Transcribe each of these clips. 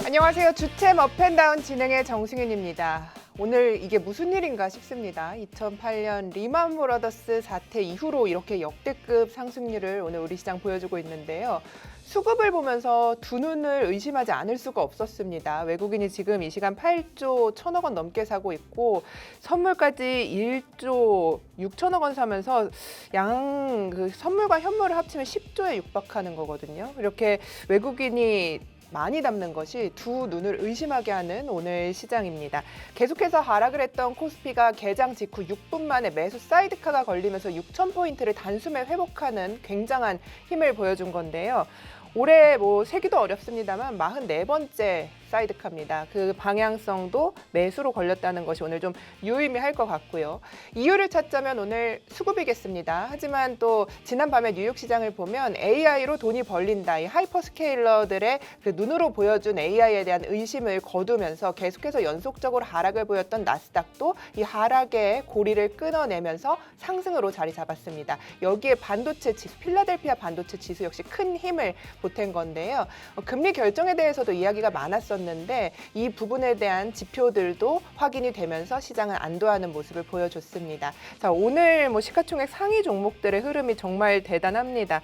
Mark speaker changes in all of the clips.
Speaker 1: 안녕하세요. 주템 업앤다운 진행의 정승윤입니다. 오늘 이게 무슨 일인가 싶습니다. 2008년 리만 브러더스 사태 이후로 이렇게 역대급 상승률을 오늘 우리 시장 보여주고 있는데요. 수급을 보면서 두 눈을 의심하지 않을 수가 없었습니다. 외국인이 지금 이 시간 8조 1천억 원 넘게 사고 있고 선물까지 1조 6천억 원 사면서 선물과 현물을 합치면 10조에 육박하는 거거든요. 이렇게 외국인이 많이 담는 것이 두 눈을 의심하게 하는 오늘 시장입니다. 계속해서 하락을 했던 코스피가 개장 직후 6분 만에 매수 사이드카가 걸리면서 6,000포인트를 단숨에 회복하는 굉장한 힘을 보여준 건데요. 올해 세기도 어렵습니다만 44번째 사이드카입니다. 그 방향성도 매수로 걸렸다는 것이 오늘 좀 유의미할 것 같고요. 이유를 찾자면 오늘 수급이겠습니다. 하지만 또 지난밤에 뉴욕 시장을 보면 AI로 돈이 벌린다. 이 하이퍼스케일러들의 그 눈으로 보여준 AI에 대한 의심을 거두면서 계속해서 연속적으로 하락을 보였던 나스닥도 이 하락의 고리를 끊어내면서 상승으로 자리 잡았습니다. 여기에 반도체 지수, 필라델피아 반도체 지수 역시 큰 힘을 보탠 건데요. 금리 결정에 대해서도 이야기가 많았었는데 이 부분에 대한 지표들도 확인이 되면서 시장을 안도하는 모습을 보여줬습니다. 자, 오늘 시가총액 상위 종목들의 흐름이 정말 대단합니다.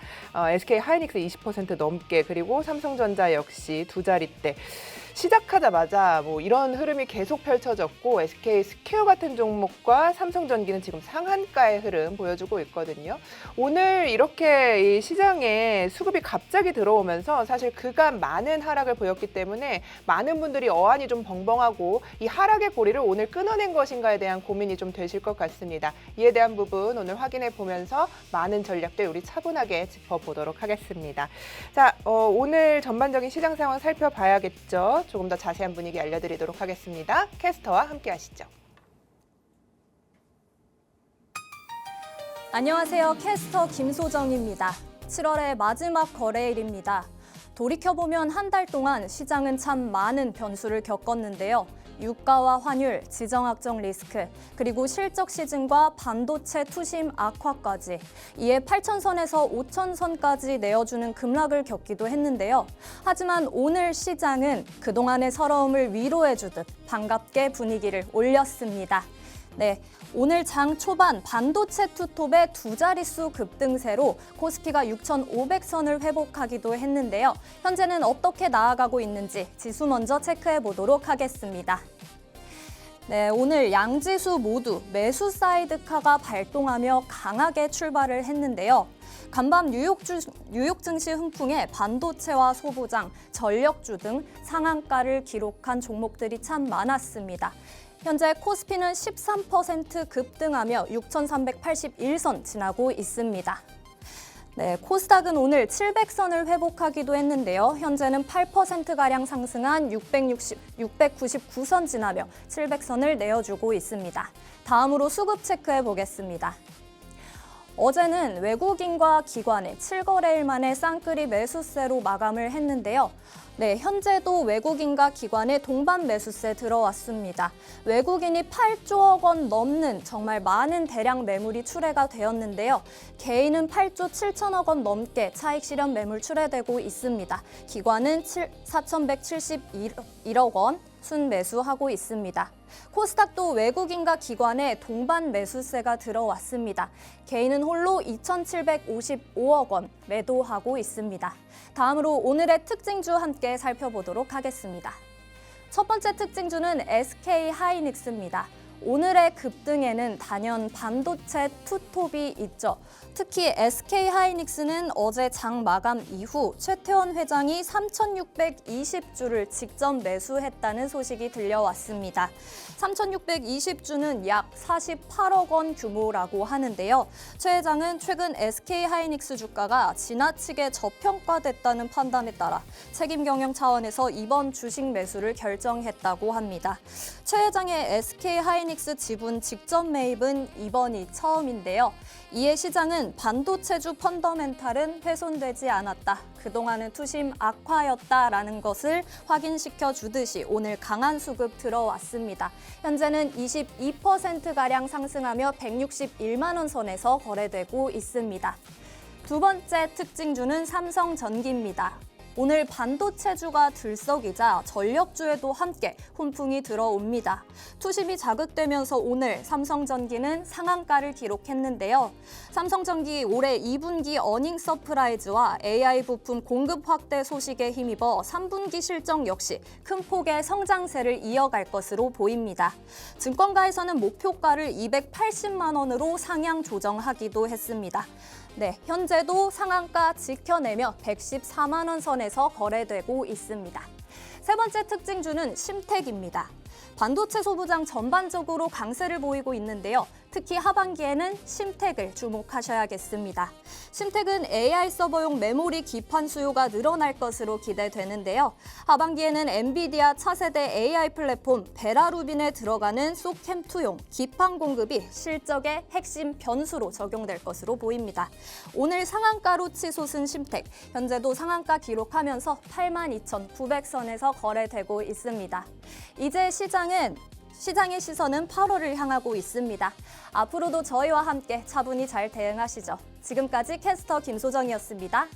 Speaker 1: SK 하이닉스 20% 넘게, 그리고 삼성전자 역시 두 자릿대. 시작하자마자 이런 흐름이 계속 펼쳐졌고 SK 스퀘어 같은 종목과 삼성전기는 지금 상한가의 흐름 보여주고 있거든요. 오늘 이렇게 이 시장에 수급이 갑자기 들어오면서 사실 그간 많은 하락을 보였기 때문에 많은 분들이 어안이 좀 벙벙하고 이 하락의 고리를 오늘 끊어낸 것인가에 대한 고민이 좀 되실 것 같습니다. 이에 대한 부분 오늘 확인해 보면서 많은 전략들 우리 차분하게 짚어보도록 하겠습니다. 자, 오늘 전반적인 시장 상황 살펴봐야겠죠. 조금 더 자세한 분위기 알려드리도록 하겠습니다. 캐스터와 함께 하시죠.
Speaker 2: 안녕하세요. 캐스터 김소정입니다. 7월의 마지막 거래일입니다. 돌이켜보면 한 달 동안 시장은 참 많은 변수를 겪었는데요. 유가와 환율, 지정학적 리스크, 그리고 실적 시즌과 반도체 투심 악화까지, 이에 8,000선에서 5,000선까지 내어주는 급락을 겪기도 했는데요. 하지만 오늘 시장은 그동안의 서러움을 위로해주듯 반갑게 분위기를 올렸습니다. 네, 오늘 장 초반 반도체 투톱의 두 자릿수 급등세로 코스피가 6,500선을 회복하기도 했는데요. 현재는 어떻게 나아가고 있는지 지수 먼저 체크해 보도록 하겠습니다. 네, 오늘 양지수 모두 매수 사이드카가 발동하며 강하게 출발을 했는데요. 간밤 뉴욕 증시 훈풍에 반도체와 소부장, 전력주 등 상한가를 기록한 종목들이 참 많았습니다. 현재 코스피는 13% 급등하며 6,381선 지나고 있습니다. 네, 코스닥은 오늘 700선을 회복하기도 했는데요. 현재는 8%가량 상승한 699선 지나며 700선을 내어주고 있습니다. 다음으로 수급 체크해 보겠습니다. 어제는 외국인과 기관의 7거래일 만에 쌍끌이 매수세로 마감을 했는데요. 네, 현재도 외국인과 기관의 동반 매수세 들어왔습니다. 외국인이 8조억 원 넘는 정말 많은 대량 매물이 출회가 되었는데요. 개인은 8조 7천억 원 넘게 차익 실현 매물 출회되고 있습니다. 기관은 4,171억 원 순매수하고 있습니다. 코스닥도 외국인과 기관의 동반 매수세가 들어왔습니다. 개인은 홀로 2,755억 원 매도하고 있습니다. 다음으로 오늘의 특징주 함께 살펴보도록 하겠습니다. 첫 번째 특징주는 SK 하이닉스입니다. 오늘의 급등에는 단연 반도체 투톱이 있죠. 특히 SK 하이닉스는 어제 장 마감 이후 최태원 회장이 3,620주를 직접 매수했다는 소식이 들려왔습니다. 3,620주는 약 48억 원 규모라고 하는데요. 최 회장은 최근 SK 하이닉스 주가가 지나치게 저평가됐다는 판단에 따라 책임 경영 차원에서 이번 주식 매수를 결정했다고 합니다. 최 회장의 SK 하이닉스 지분 직접 매입은 이번이 처음인데요. 이에 시장은 반도체주 펀더멘탈은 훼손되지 않았다. 그동안은 투심 악화였다라는 것을 확인시켜 주듯이 오늘 강한 수급 들어왔습니다. 현재는 22%가량 상승하며 161만 원 선에서 거래되고 있습니다. 두 번째 특징주는 삼성전기입니다. 오늘 반도체주가 들썩이자 전력주에도 함께 훈풍이 들어옵니다. 투심이 자극되면서 오늘 삼성전기는 상한가를 기록했는데요. 삼성전기 올해 2분기 어닝 서프라이즈와 AI 부품 공급 확대 소식에 힘입어 3분기 실적 역시 큰 폭의 성장세를 이어갈 것으로 보입니다. 증권가에서는 목표가를 280만 원으로 상향 조정하기도 했습니다. 네, 현재도 상한가 지켜내며 114만 원 선에서 거래되고 있습니다. 세 번째 특징주는 심텍입니다. 반도체 소부장 전반적으로 강세를 보이고 있는데요. 특히 하반기에는 심텍을 주목하셔야겠습니다. 심텍은 AI 서버용 메모리 기판 수요가 늘어날 것으로 기대되는데요. 하반기에는 엔비디아 차세대 AI 플랫폼 베라루빈에 들어가는 소캠2용 기판 공급이 실적의 핵심 변수로 적용될 것으로 보입니다. 오늘 상한가로 치솟은 심텍, 현재도 상한가 기록하면서 82,900선에서 거래되고 있습니다. 이제 시장의 시선은 8월을 향하고 있습니다. 앞으로도 저희와 함께 차분히 잘 대응하시죠. 지금까지 캐스터 김소정이었습니다.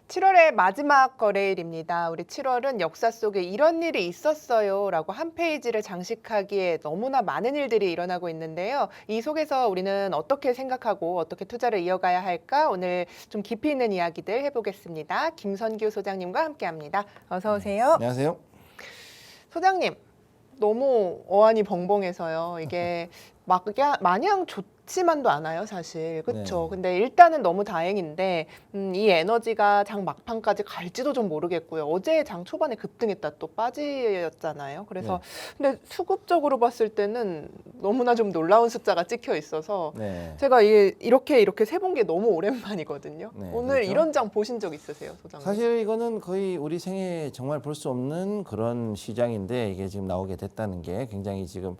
Speaker 1: (7월의) 마지막 거래일입니다. 우리 7월은 역사 속에 이런 일이 있었어요 라고 한 페이지를 장식하기에 너무나 많은 일들이 일어나고 있는데요. 이 속에서 우리는 어떻게 생각하고 어떻게 투자를 이어가야 할까? 오늘 좀 깊이 있는 이야기들 해보겠습니다. 김선규 소장님과 함께합니다. 어서 오세요.
Speaker 3: 안녕하세요.
Speaker 1: 소장님, 너무 어안이 벙벙해서요. 이게 마냥 좋지만도 않아요, 사실. 그렇죠.
Speaker 3: 네.
Speaker 1: 근데 일단은 너무 다행인데 이 에너지가 장 막판까지 갈지도 좀 모르겠고요. 어제 장 초반에 급등했다 또 빠지였잖아요. 그래서 근데 수급적으로 봤을 때는 너무나 좀 놀라운 숫자가 찍혀 있어서
Speaker 3: 네.
Speaker 1: 제가 이렇게 세본 게 너무 오랜만이거든요.
Speaker 3: 네,
Speaker 1: 오늘
Speaker 3: 그렇죠.
Speaker 1: 이런 장 보신 적 있으세요, 소장님?
Speaker 3: 사실 이거는 거의 우리 생애 정말 볼 수 없는 그런 시장인데 이게 지금 나오게 됐다는 게 굉장히 지금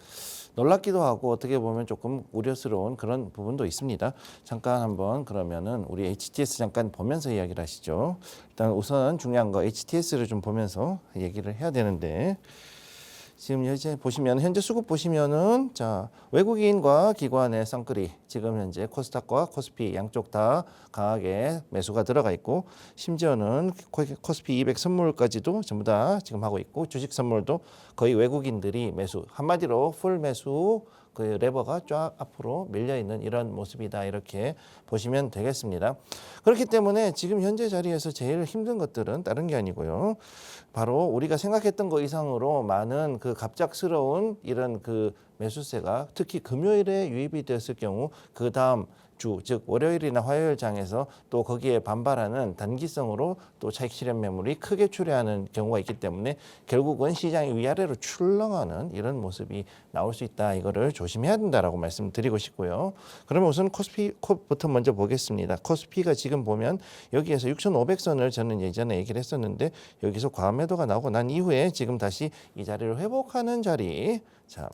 Speaker 3: 놀랍기도 하고 어떻게 보면 조금 우려스러운 그런 부분도 있습니다. 잠깐 한번 그러면은 우리 HTS 잠깐 보면서 이야기를 하시죠. 일단 우선 중요한 거 HTS를 좀 보면서 얘기를 해야 되는데 지금 이제 보시면 현재 수급 보시면은 자 외국인과 기관의 쌍끌이 지금 현재 코스닥과 코스피 양쪽 다 강하게 매수가 들어가 있고 심지어는 코스피 200 선물까지도 전부 다 지금 하고 있고 주식 선물도 거의 외국인들이 매수 한마디로 풀 매수 그 레버가 쫙 앞으로 밀려 있는 이런 모습이다 이렇게 보시면 되겠습니다. 그렇기 때문에 지금 현재 자리에서 제일 힘든 것들은 다른 게 아니고요. 바로 우리가 생각했던 것 이상으로 많은 그 갑작스러운 이런 그 매수세가 특히 금요일에 유입이 되었을 경우 그 다음 주, 즉 월요일이나 화요일 장에서 또 거기에 반발하는 단기성으로 또 차익 실현 매물이 크게 출회하는 경우가 있기 때문에 결국은 시장이 위아래로 출렁하는 이런 모습이 나올 수 있다. 이거를 조심해야 된다라고 말씀드리고 싶고요. 그러면 우선 코스피부터 먼저 보겠습니다. 코스피가 지금 보면 여기에서 6,500선을 저는 예전에 얘기를 했었는데 여기서 과매도가 나오고 난 이후에 지금 다시 이 자리를 회복하는 자리. 자,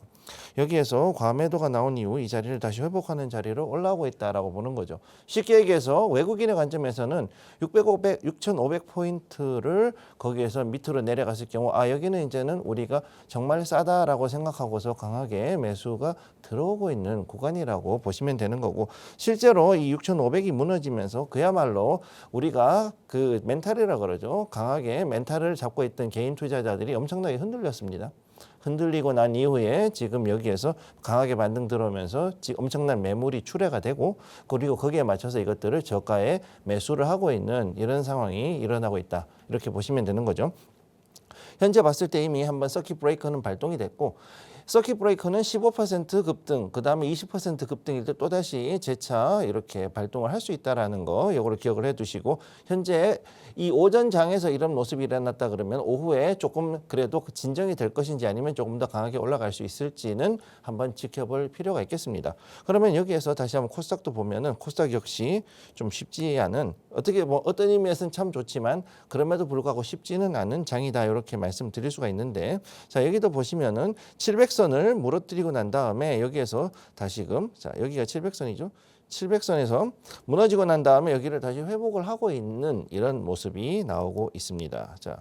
Speaker 3: 여기에서 과매도가 나온 이후 이 자리를 다시 회복하는 자리로 올라오고 있다라고 보는 거죠. 쉽게 얘기해서 외국인의 관점에서는 6,500포인트를 거기에서 밑으로 내려갔을 경우 여기는 이제는 우리가 정말 싸다라고 생각하고서 강하게 매수가 들어오고 있는 구간이라고 보시면 되는 거고 실제로 이 6,500이 무너지면서 그야말로 우리가 그 멘탈이라 그러죠. 강하게 멘탈을 잡고 있던 개인 투자자들이 엄청나게 흔들렸습니다. 흔들리고 난 이후에 지금 여기에서 강하게 반등 들어오면서 지금 엄청난 매물이 출회가 되고 그리고 거기에 맞춰서 이것들을 저가에 매수를 하고 있는 이런 상황이 일어나고 있다. 이렇게 보시면 되는 거죠. 현재 봤을 때 이미 한번 서킷 브레이커는 발동이 됐고 서킷 브레이커는 15% 급등, 그 다음에 20% 급등일 때 또다시 재차 이렇게 발동을 할 수 있다는 거, 이거를 기억을 해두시고 현재 이 오전 장에서 이런 모습이 일어났다 그러면 오후에 조금 그래도 진정이 될 것인지 아니면 조금 더 강하게 올라갈 수 있을지는 한번 지켜볼 필요가 있겠습니다. 그러면 여기에서 다시 한번 코스닥도 보면은 코스닥 역시 좀 쉽지 않은 어떻게 뭐 어떤 의미에서는 참 좋지만 그럼에도 불구하고 쉽지는 않은 장이다 이렇게 말씀드릴 수가 있는데 자 여기도 보시면은 700선을 무너뜨리고 난 다음에 여기에서 다시금 자 여기가 700선이죠. 700선에서 무너지고 난 다음에 여기를 다시 회복을 하고 있는 이런 모습이 나오고 있습니다. 자,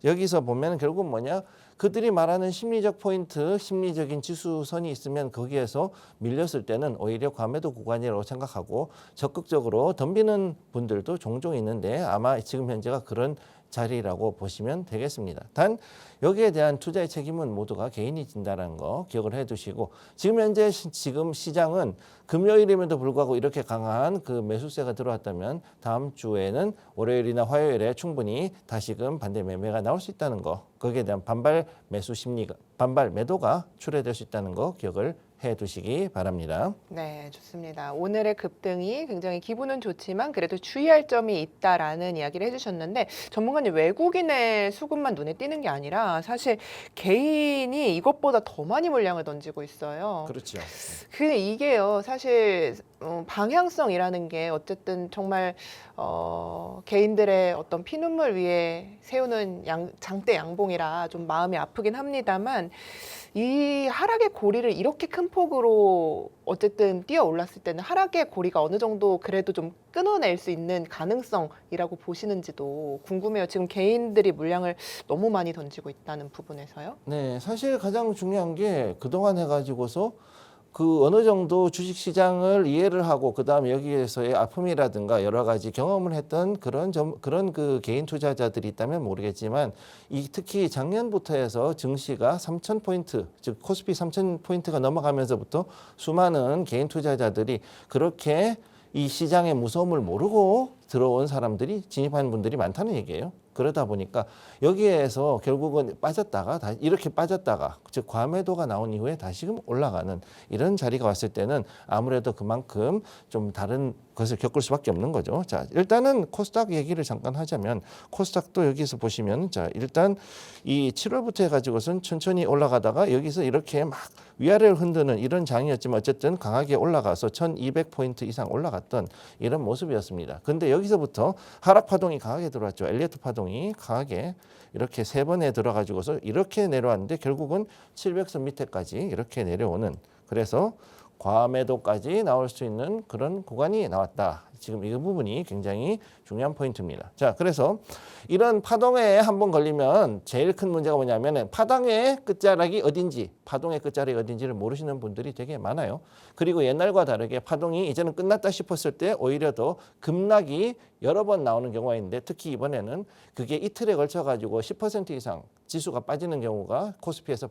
Speaker 3: 여기서 보면 결국은 뭐냐? 그들이 말하는 심리적 포인트, 심리적인 지수선이 있으면 거기에서 밀렸을 때는 오히려 과매도 구간이라고 생각하고 적극적으로 덤비는 분들도 종종 있는데 아마 지금 현재가 그런 자리라고 보시면 되겠습니다. 단 여기에 대한 투자의 책임은 모두가 개인이 진다는 거 기억을 해두시고 지금 현재 지금 시장은 금요일임에도 불구하고 이렇게 강한 그 매수세가 들어왔다면 다음 주에는 월요일이나 화요일에 충분히 다시금 반대 매매가 나올 수 있다는 거 거기에 대한 반발 매수 심리가 반발 매도가 출회될 수 있다는 거 기억을 해두시기 바랍니다.
Speaker 1: 네, 좋습니다. 오늘의 급등이 굉장히 기분은 좋지만 그래도 주의할 점이 있다라는 이야기를 해주셨는데 전문가님 외국인의 수급만 눈에 띄는 게 아니라 사실 개인이 이것보다 더 많이 물량을 던지고 있어요.
Speaker 3: 그렇죠.
Speaker 1: 근데 이게요, 사실 방향성이라는 게 어쨌든 정말 개인들의 어떤 피눈물 위에 세우는 장대 양봉이라 좀 마음이 아프긴 합니다만 이 하락의 고리를 이렇게 큰 폭으로 어쨌든 뛰어 올랐을 때는 하락의 고리가 어느 정도 그래도 좀 끊어낼 수 있는 가능성이라고 보시는지도 궁금해요. 지금 개인들이 물량을 너무 많이 던지고 있다는 부분에서요.
Speaker 3: 네, 사실 가장 중요한 게 그동안 해가지고서 그 어느 정도 주식시장을 이해를 하고 그다음에 여기에서의 아픔이라든가 여러 가지 경험을 했던 그런 그 개인 투자자들이 있다면 모르겠지만 특히 작년부터 해서 증시가 3,000포인트 즉 코스피 3,000포인트가 넘어가면서부터 수많은 개인 투자자들이 그렇게 이 시장의 무서움을 모르고 들어온 사람들이 진입하는 분들이 많다는 얘기예요. 그러다 보니까 여기에서 결국은 빠졌다가 이렇게 빠졌다가 즉 과매도가 나온 이후에 다시금 올라가는 이런 자리가 왔을 때는 아무래도 그만큼 좀 다른 것을 겪을 수밖에 없는 거죠. 자, 일단은 코스닥 얘기를 잠깐 하자면 코스닥도 여기서 보시면 자, 일단 이 7월부터 해가지고선 천천히 올라가다가 여기서 이렇게 막 위아래를 흔드는 이런 장이었지만 어쨌든 강하게 올라가서 1200포인트 이상 올라갔던 이런 모습이었습니다. 근데 여기서부터 하락 파동이 강하게 들어왔죠. 엘리어트 파동이 강하게 이렇게 세 번에 들어가지고서 이렇게 내려왔는데 결국은 700선 밑에까지 이렇게 내려오는 그래서 과매도까지 나올 수 있는 그런 구간이 나왔다. 지금 이 부분이 굉장히 중요한 포인트입니다. 자, 그래서 이런 파동에 한번 걸리면 제일 큰 문제가 뭐냐면 파동의 끝자락이 어딘지, 파동의 끝자락이 어딘지를 모르시는 분들이 되게 많아요. 그리고 옛날과 다르게 파동이 이제는 끝났다 싶었을 때 오히려 더 급락이 여러 번 나오는 경우가 있는데 특히 이번에는 그게 이틀에 걸쳐 가지고 10% 이상 지수가 빠지는 경우가 코스피에서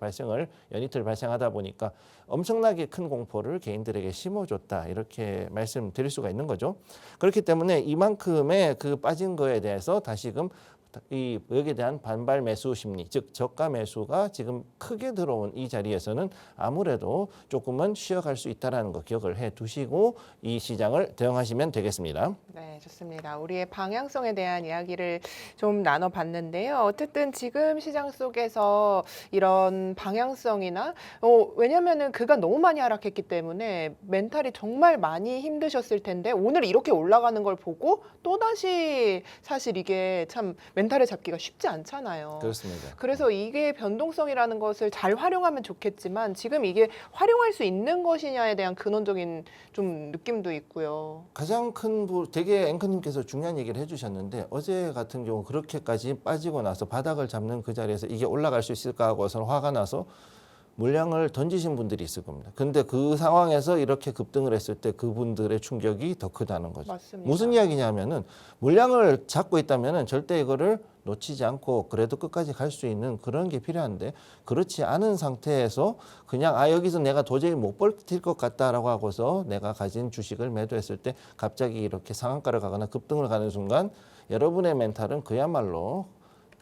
Speaker 3: 연이틀 발생하다 보니까 엄청나게 큰 공포를 개인들에게 심어줬다 이렇게 말씀드릴 수가 있는 거죠. 그렇기 때문에 이만큼의 그 빠진 거에 대해서 다시금 여기에 대한 반발 매수 심리, 즉 저가 매수가 지금 크게 들어온 이 자리에서는 아무래도 조금은 쉬어갈 수 있다는 거 기억을 해두시고 이 시장을 대응하시면 되겠습니다.
Speaker 1: 네, 좋습니다. 우리의 방향성에 대한 이야기를 좀 나눠봤는데요. 어쨌든 지금 시장 속에서 이런 방향성이나 왜냐면은 그가 너무 많이 하락했기 때문에 멘탈이 정말 많이 힘드셨을 텐데 오늘 이렇게 올라가는 걸 보고 또다시 사실 이게 참 멘탈을 잡기가 쉽지 않잖아요.
Speaker 3: 그렇습니다.
Speaker 1: 그래서 이게 변동성이라는 것을 잘 활용하면 좋겠지만 지금 이게 활용할 수 있는 것이냐에 대한 근원적인 좀 느낌도 있고요.
Speaker 3: 가장 큰 되게 앵커님께서 중요한 얘기를 해주셨는데 어제 같은 경우 그렇게까지 빠지고 나서 바닥을 잡는 그 자리에서 이게 올라갈 수 있을까 하고서는 화가 나서 물량을 던지신 분들이 있을 겁니다. 근데 그 상황에서 이렇게 급등을 했을 때 그분들의 충격이 더 크다는 거죠.
Speaker 1: 맞습니다.
Speaker 3: 무슨 이야기냐면은 물량을 잡고 있다면은 절대 이거를 놓치지 않고 그래도 끝까지 갈 수 있는 그런 게 필요한데 그렇지 않은 상태에서 그냥 여기서 내가 도저히 못 버틸 것 같다라고 하고서 내가 가진 주식을 매도했을 때 갑자기 이렇게 상한가를 가거나 급등을 가는 순간 여러분의 멘탈은 그야말로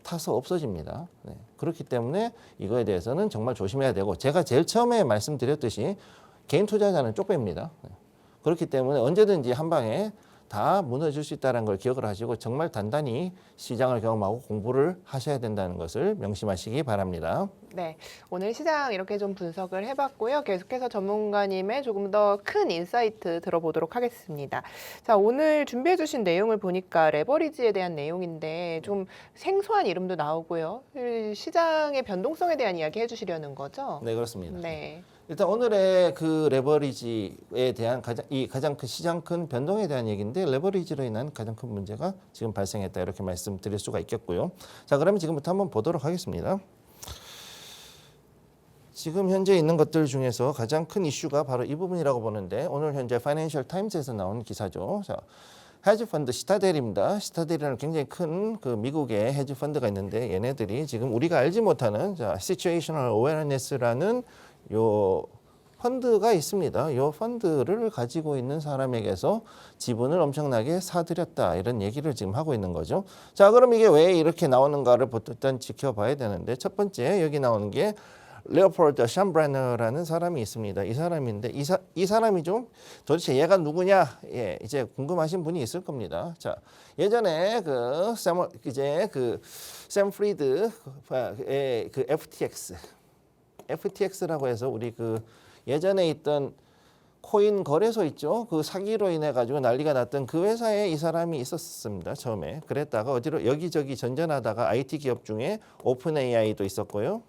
Speaker 3: 타서 없어집니다. 네. 그렇기 때문에 이거에 대해서는 정말 조심해야 되고 제가 제일 처음에 말씀드렸듯이 개인 투자자는 쪽배입니다. 네. 그렇기 때문에 언제든지 한 방에 다 무너질 수 있다는 걸 기억을 하시고 정말 단단히 시장을 경험하고 공부를 하셔야 된다는 것을 명심하시기 바랍니다.
Speaker 1: 네, 오늘 시장 이렇게 좀 분석을 해봤고요. 계속해서 전문가님의 조금 더 큰 인사이트 들어보도록 하겠습니다. 자, 오늘 준비해주신 내용을 보니까 레버리지에 대한 내용인데 좀 생소한 이름도 나오고요. 시장의 변동성에 대한 이야기 해주시려는 거죠?
Speaker 3: 네, 그렇습니다.
Speaker 1: 네.
Speaker 3: 일단 오늘의 그 레버리지에 대한 가장 큰 시장 큰 변동에 대한 얘기인데 레버리지로 인한 가장 큰 문제가 지금 발생했다 이렇게 말씀드릴 수가 있겠고요. 자, 그러면 지금부터 한번 보도록 하겠습니다. 지금 현재 있는 것들 중에서 가장 큰 이슈가 바로 이 부분이라고 보는데 오늘 현재 파이낸셜 타임스에서 나온 기사죠. 자, 헤지펀드 시타델입니다. 시타델이라는 굉장히 큰 그 미국의 헤지펀드가 있는데 얘네들이 지금 우리가 알지 못하는 시츄에이셔널 어웨어니스라는 요 펀드가 있습니다. 요 펀드를 가지고 있는 사람에게서 지분을 엄청나게 사들였다 이런 얘기를 지금 하고 있는 거죠. 자, 그럼 이게 왜 이렇게 나오는가를 일단 지켜봐야 되는데 첫 번째 여기 나오는 게 레오폴드 샴브레너라는 사람이 있습니다. 이 사람인데 이 사람이 좀 도대체 얘가 누구냐? 예, 이제 궁금하신 분이 있을 겁니다. 자, 예전에 샘 프리드의 그 FTX라고 해서 우리 그 예전에 있던 코인 거래소 있죠. 그 사기로 인해 가지고 난리가 났던 그 회사에 이 사람이 있었습니다. 처음에. 그랬다가 어디로 여기저기 전전하다가 IT 기업 중에 오픈 AI도 있었고요.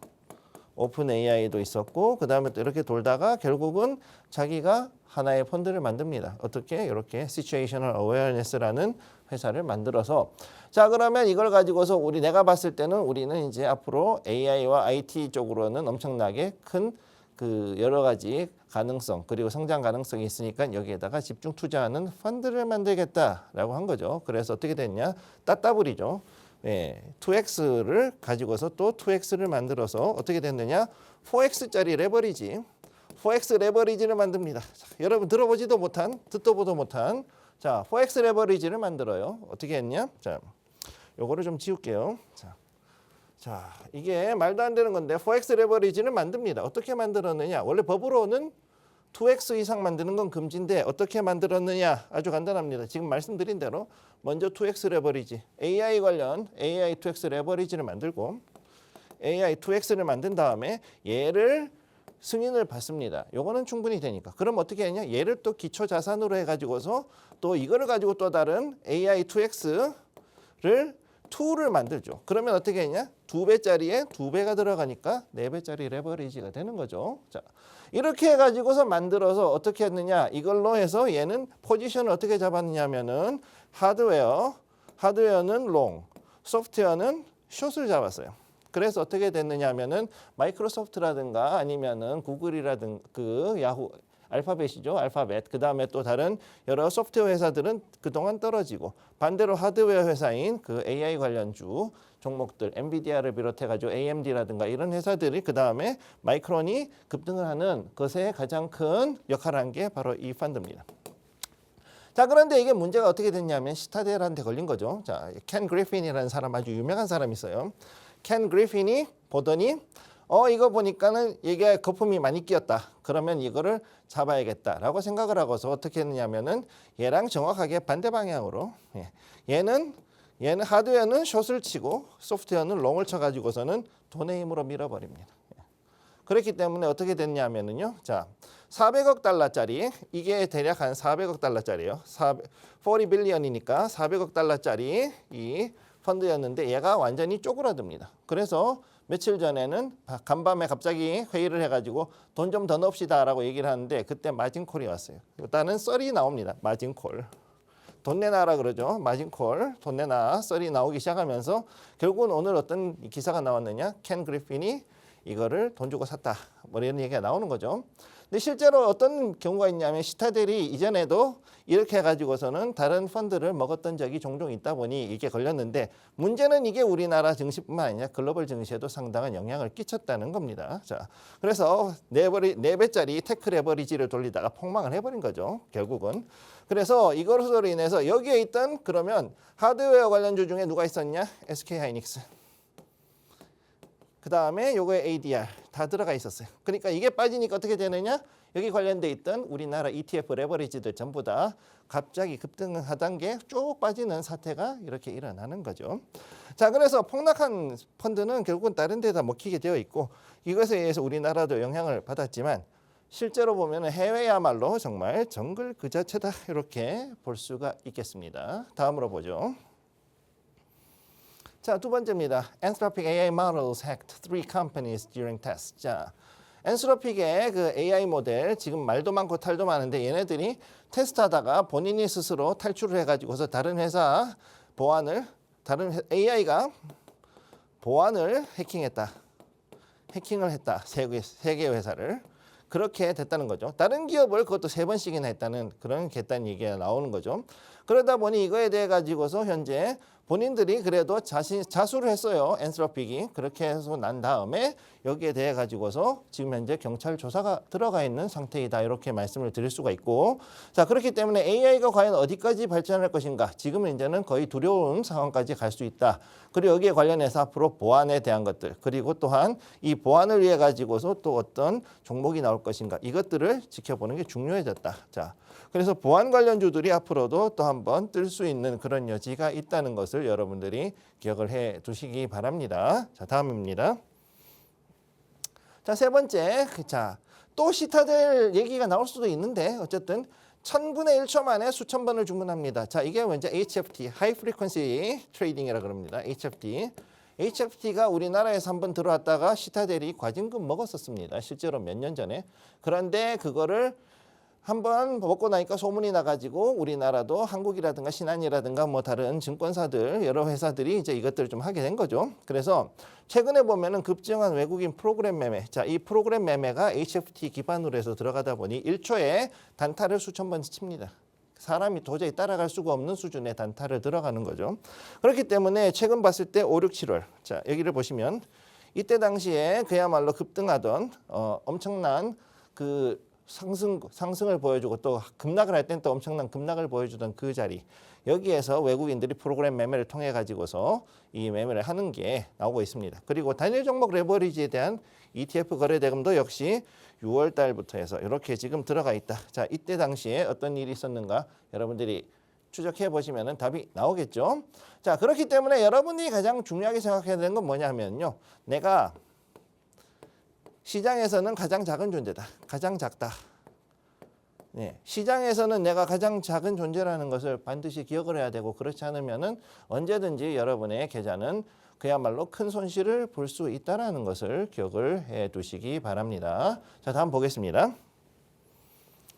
Speaker 3: 오픈 AI도 있었고 그다음에 또 이렇게 돌다가 결국은 자기가 하나의 펀드를 만듭니다. 어떻게? 이렇게 Situational Awareness라는 회사를 만들어서 자, 그러면 이걸 가지고서 내가 봤을 때는 우리는 이제 앞으로 AI와 IT 쪽으로는 엄청나게 큰 그 여러 가지 가능성 그리고 성장 가능성이 있으니까 여기에다가 집중 투자하는 펀드를 만들겠다라고 한 거죠. 그래서 어떻게 됐냐? 따따블이죠. 예, 2X를 가지고서 또 2X를 만들어서 어떻게 됐느냐? 4X짜리 레버리지, 4X 레버리지를 만듭니다. 자, 여러분 들어보지도 못한, 듣도 보도 못한 4X 레버리지를 만들어요. 어떻게 했냐? 자, 요거를 좀 지울게요. 자, 이게 말도 안 되는 건데 4X 레버리지를 만듭니다. 어떻게 만들었느냐? 원래 법으로는 2X 이상 만드는 건 금지인데 어떻게 만들었느냐? 아주 간단합니다. 지금 말씀드린 대로 먼저 2X 레버리지, AI 관련 AI 2X 레버리지를 만들고 AI 2X를 만든 다음에 얘를 승인을 받습니다. 요거는 충분히 되니까. 그럼 어떻게 했냐? 얘를 또 기초 자산으로 해가지고서 또 이거를 가지고 또 다른 AI 2X를 2를 만들죠. 그러면 어떻게 했냐? 2배짜리에 2배가 들어가니까 4배짜리 레버리지가 되는 거죠. 자, 이렇게 해가지고서 만들어서 어떻게 했느냐? 이걸로 해서 얘는 포지션을 어떻게 잡았느냐면은 하드웨어는 롱, 소프트웨어는 숏을 잡았어요. 그래서 어떻게 됐느냐 하면은 마이크로소프트라든가 아니면은 구글이라든가 그 야후 알파벳이죠. 알파벳. 그다음에 또 다른 여러 소프트웨어 회사들은 그동안 떨어지고 반대로 하드웨어 회사인 그 AI 관련주 종목들 엔비디아를 비롯해 가지고 AMD라든가 이런 회사들이 그다음에 마이크론이 급등을 하는 것에 가장 큰 역할을 한 게 바로 이 펀드입니다. 자, 그런데 이게 문제가 어떻게 됐냐면 시타델한테 걸린 거죠. 자, 켄 그리핀이라는 사람, 아주 유명한 사람이 있어요. 켄 그리핀이 보더니 이거 보니까는 이게 거품이 많이 끼었다. 그러면 이거를 잡아야겠다라고 생각을 하고서 어떻게 했느냐면은 얘랑 정확하게 반대 방향으로 얘는 하드웨어는 숏을 치고 소프트웨어는 롱을 쳐가지고서는 돈의 힘으로 밀어버립니다. 그렇기 때문에 어떻게 됐냐면은요. 자, 400억 달러짜리, 이게 대략 한 400억 달러짜리예요. 40 빌리언이니까 400억 달러짜리 이 펀드였는데 얘가 완전히 쪼그라듭니다. 그래서 며칠 전에는 간밤에 갑자기 회의를 해가지고 돈 좀 더 넣읍시다라고 얘기를 하는데 그때 마진콜이 왔어요. 일단은 썰이 나옵니다. 마진콜. 돈 내놔라 그러죠. 마진콜. 돈 내놔. 썰이 나오기 시작하면서 결국은 오늘 어떤 기사가 나왔느냐. 켄 그리핀이 이거를 돈 주고 샀다. 뭐 이런 얘기가 나오는 거죠. 근데 실제로 어떤 경우가 있냐면 시타델이 이전에도 이렇게 해가지고서는 다른 펀드를 먹었던 적이 종종 있다 보니 이게 걸렸는데 문제는 이게 우리나라 증시뿐만 아니라 글로벌 증시에도 상당한 영향을 끼쳤다는 겁니다. 자, 그래서 4배짜리 테크 레버리지를 돌리다가 폭망을 해버린 거죠. 결국은. 그래서 이것으로 인해서 여기에 있던 그러면 하드웨어 관련주 중에 누가 있었냐? SK 하이닉스. 그 다음에 요거에 ADR 다 들어가 있었어요. 그러니까 이게 빠지니까 어떻게 되느냐? 여기 관련돼 있던 우리나라 ETF 레버리지들 전부 다 갑자기 급등하던 게 쭉 빠지는 사태가 이렇게 일어나는 거죠. 자, 그래서 폭락한 펀드는 결국은 다른 데다 먹히게 되어 있고 이것에 의해서 우리나라도 영향을 받았지만 실제로 보면 해외야말로 정말 정글 그 자체다 이렇게 볼 수가 있겠습니다. 다음으로 보죠. 자, 두 번째입니다. Anthropic AI models hacked 3 companies during tests. 자, 엔스로픽의 그 AI 모델 지금 말도 많고 탈도 많은데 얘네들이 테스트하다가 본인이 스스로 탈출을 해가지고서 다른 회사 AI가 보안을 해킹을 했다. 세 개 회사를. 그렇게 됐다는 거죠. 다른 기업을 그것도 3번씩이나 했다는 그런 겠다는 얘기가 나오는 거죠. 그러다 보니 이거에 대해 가지고서 현재 본인들이 그래도 자수를 했어요. 엔스로픽이. 그렇게 해서 난 다음에 여기에 대해 가지고서 지금 현재 경찰 조사가 들어가 있는 상태이다. 이렇게 말씀을 드릴 수가 있고. 자, 그렇기 때문에 AI가 과연 어디까지 발전할 것인가. 지금은 이제는 거의 두려운 상황까지 갈 수 있다. 그리고 여기에 관련해서 앞으로 보안에 대한 것들, 그리고 또한 이 보안을 위해 가지고서 또 어떤 종목이 나올 것인가. 이것들을 지켜보는 게 중요해졌다. 자, 그래서 보안 관련주들이 앞으로도 또 한번 뜰 수 있는 그런 여지가 있다는 것을 여러분들이 기억을 해 두시기 바랍니다. 자, 다음입니다. 자, 세 번째. 자, 또 시타델 얘기가 나올 수도 있는데 어쨌든 1000분의 1초 만에 수천 번을 주문합니다. 자, 이게 먼저 HFT, 하이 프리퀀시 트레이딩이라 그럽니다. HFT가 우리나라에서 한번 들어왔다가 시타델이 과징금 먹었었습니다. 실제로 몇 년 전에. 그런데 그거를 한번 먹고 나니까 소문이 나가지고 우리나라도 한국이라든가 신한이라든가 뭐 다른 증권사들 여러 회사들이 이제 이것들을 좀 하게 된 거죠. 그래서 최근에 보면은 급증한 외국인 프로그램 매매. 자, 이 프로그램 매매가 HFT 기반으로 해서 들어가다 보니 1초에 단타를 수천 번 칩니다. 사람이 도저히 따라갈 수가 없는 수준의 단타를 들어가는 거죠. 그렇기 때문에 최근 봤을 때 5, 6, 7월. 자, 여기를 보시면 이때 당시에 그야말로 급등하던 엄청난 그 상승을 보여주고 또 급락을 할 땐 또 엄청난 급락을 보여주던 그 자리, 여기에서 외국인들이 프로그램 매매를 통해 가지고서 이 매매를 하는 게 나오고 있습니다. 그리고 단일 종목 레버리지에 대한 ETF 거래 대금도 역시 6월 달부터 해서 이렇게 지금 들어가 있다. 자, 이때 당시에 어떤 일이 있었는가 여러분들이 추적해 보시면 답이 나오겠죠. 자, 그렇기 때문에 여러분들이 가장 중요하게 생각해야 되는 건 뭐냐면요, 내가 시장에서는 가장 작은 존재다. 가장 작다. 네, 시장에서는 내가 가장 작은 존재라는 것을 반드시 기억을 해야 되고, 그렇지 않으면은 언제든지 여러분의 계좌는 그야말로 큰 손실을 볼 수 있다는 것을 기억을 해 두시기 바랍니다. 자, 다음 보겠습니다.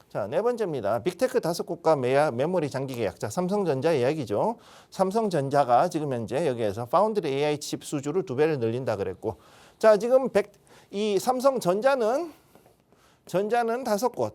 Speaker 3: 자, 네 번째입니다. 빅테크 5곳과 메모리 장기 계약. 자, 삼성전자 이야기죠. 삼성전자가 지금 현재 여기에서 파운드리 AI 칩 수주를 2배를 늘린다 그랬고, 자, 지금 이 삼성전자는 5곳.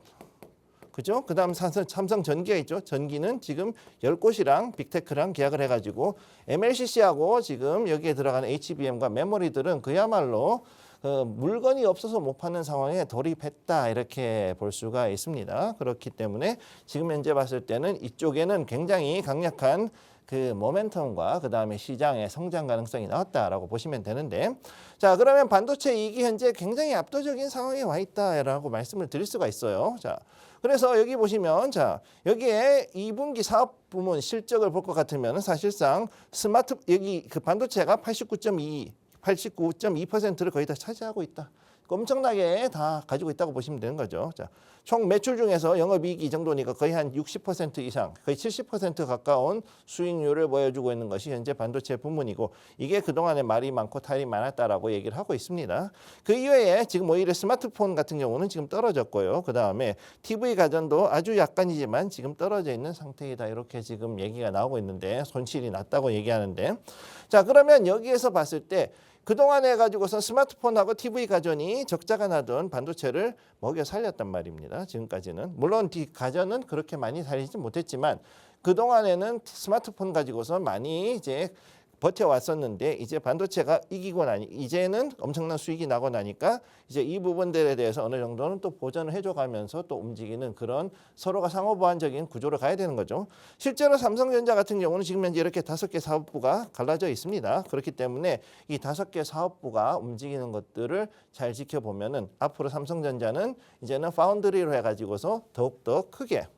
Speaker 3: 그죠? 그 다음 삼성전기가 있죠. 전기는 지금 10곳이랑 빅테크랑 계약을 해가지고 MLCC하고 지금 여기에 들어가는 HBM과 메모리들은 그야말로 물건이 없어서 못 파는 상황에 돌입했다 이렇게 볼 수가 있습니다. 그렇기 때문에 지금 현재 봤을 때는 이쪽에는 굉장히 강력한 그 모멘텀과 그다음에 시장의 성장 가능성이 나왔다라고 보시면 되는데, 자 그러면 반도체 이익이 현재 굉장히 압도적인 상황에 와 있다라고 말씀을 드릴 수가 있어요. 자 그래서 여기 보시면 자 여기에 2분기 사업 부문 실적을 볼 것 같으면 사실상 스마트 여기 그 반도체가 89.2%를 거의 다 차지하고 있다. 엄청나게 다 가지고 있다고 보시면 되는 거죠. 자, 총 매출 중에서 영업이익이 이 정도니까 거의 한 60% 이상, 거의 70% 가까운 수익률을 보여주고 있는 것이 현재 반도체 부문이고, 이게 그동안에 말이 많고 탈이 많았다라고 얘기를 하고 있습니다. 그 이외에 지금 오히려 스마트폰 같은 경우는 지금 떨어졌고요. 그 다음에 TV 가전도 아주 약간이지만 지금 떨어져 있는 상태이다. 이렇게 지금 얘기가 나오고 있는데, 손실이 났다고 얘기하는데, 자 그러면 여기에서 봤을 때 그동안 해가지고서 스마트폰하고 TV 가전이 적자가 나던 반도체를 먹여 살렸단 말입니다. 지금까지는. 물론 가전은 그렇게 많이 살리지 못했지만 그동안에는 스마트폰 가지고서 많이 이제 버텨왔었는데, 이제 반도체가 이기고 나니 이제는 엄청난 수익이 나고 나니까 이제 이 부분들에 대해서 어느 정도는 또 보전을 해줘가면서 또 움직이는 그런 서로가 상호보완적인 구조로 가야 되는 거죠. 실제로 삼성전자 같은 경우는 지금 현재 이렇게 5개 사업부가 갈라져 있습니다. 그렇기 때문에 이 5개 사업부가 움직이는 것들을 잘 지켜보면은 앞으로 삼성전자는 이제는 파운드리로 해가지고서 더욱더 크게